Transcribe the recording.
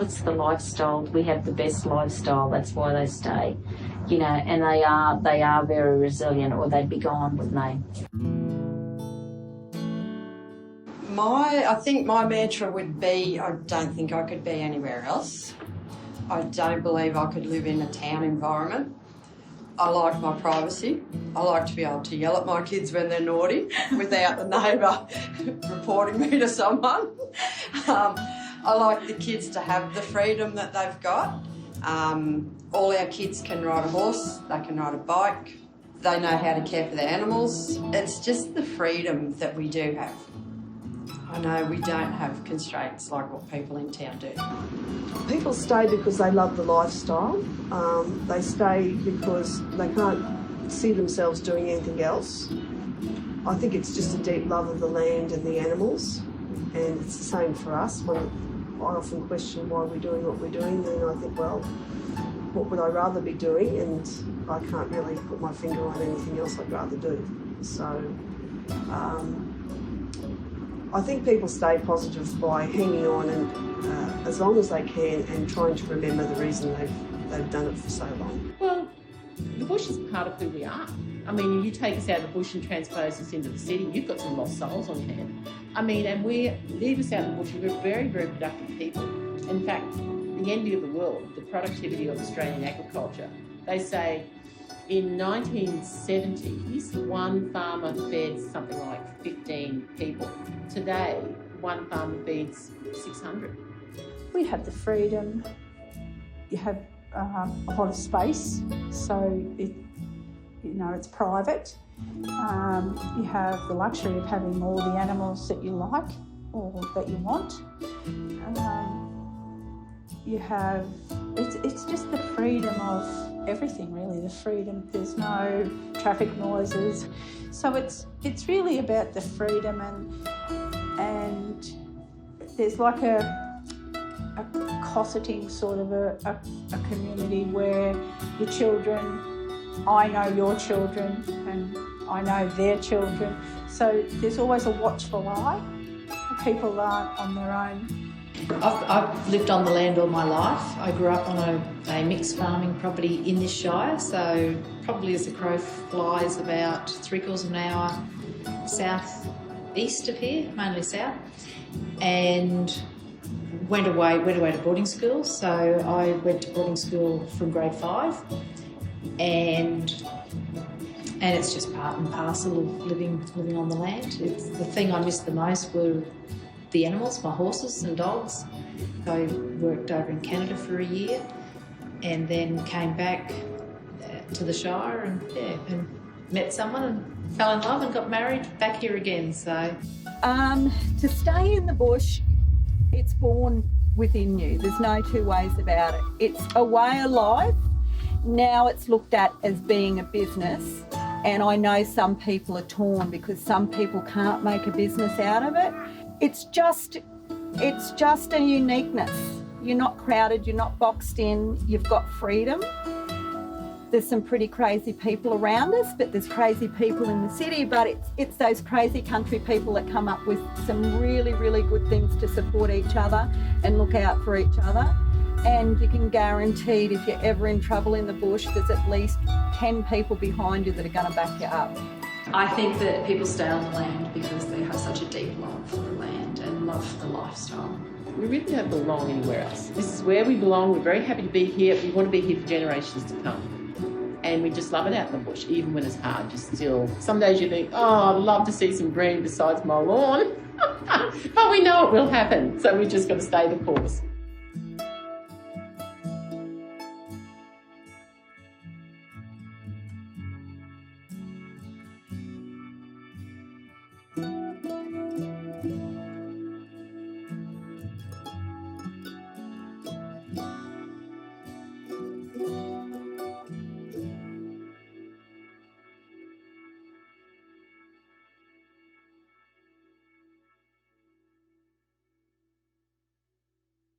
Well, it's the lifestyle. We have the best lifestyle. That's why they stay, you know, and they are very resilient, or they'd be gone, wouldn't they? I think my mantra would be, I don't think I could be anywhere else. I don't believe I could live in a town environment. I like my privacy. I like to be able to yell at my kids when they're naughty without the neighbour reporting me to someone. I like the kids to have the freedom that they've got. All our kids can ride a horse, they can ride a bike, they know how to care for their animals. It's just the freedom that we do have. I know we don't have constraints like what people in town do. People stay because they love the lifestyle. They stay because they can't see themselves doing anything else. I think it's just a deep love of the land and the animals, and it's the same for us. When I often question why we're doing what we're doing, then I think, well, what would I rather be doing? And I can't really put my finger on anything else I'd rather do. So I think people stay positive by hanging on and as long as they can, and trying to remember the reason they've done it for so long. Well, the bush is part of who we are. I mean, you take us out of the bush and transpose us into the city, you've got some lost souls on your hand. I mean, and leave us out in the bush, we're very, very productive people. In fact, the envy of the world, the productivity of Australian agriculture. They say in 1970s, one farmer fed something like 15 people. Today, one farmer feeds 600. We have the freedom. You have a lot of space, so it's private. You have the luxury of having all the animals that you like or that you want. It's just the freedom of everything, really. The freedom. There's no traffic noises, so it's really about the freedom, and there's like a cosseting sort of a community where your children, I know your children and I know their children, so there's always a watchful eye. People aren't on their own. I've lived on the land all my life. I grew up on a mixed farming property in this shire, so probably as the crow flies about 3/4 of an hour south east of here, mainly south, and went away to boarding school. So I went to boarding school from grade 5, and it's just part and parcel of living on the land. It's the thing I missed the most were the animals, my horses and dogs. I worked over in Canada for a year and then came back to the Shire and met someone and fell in love and got married back here again. So to stay in the bush, it's born within you. There's no two ways about it. It's a way of life. Now it's looked at as being a business, and I know some people are torn because some people can't make a business out of it. It's just a uniqueness. You're not crowded, you're not boxed in, you've got freedom. There's some pretty crazy people around us, but there's crazy people in the city, but it's those crazy country people that come up with some really, really good things to support each other and look out for each other. And you can guarantee if you're ever in trouble in the bush, there's at least 10 people behind you that are going to back you up. I think that people stay on the land because they have such a deep love for the land and love for the lifestyle. We really don't belong anywhere else. This is where we belong. We're very happy to be here. We want to be here for generations to come. And we just love it out in the bush, even when it's hard. Some days you think, oh, I'd love to see some green besides my lawn. But we know it will happen, so we just got to stay the course.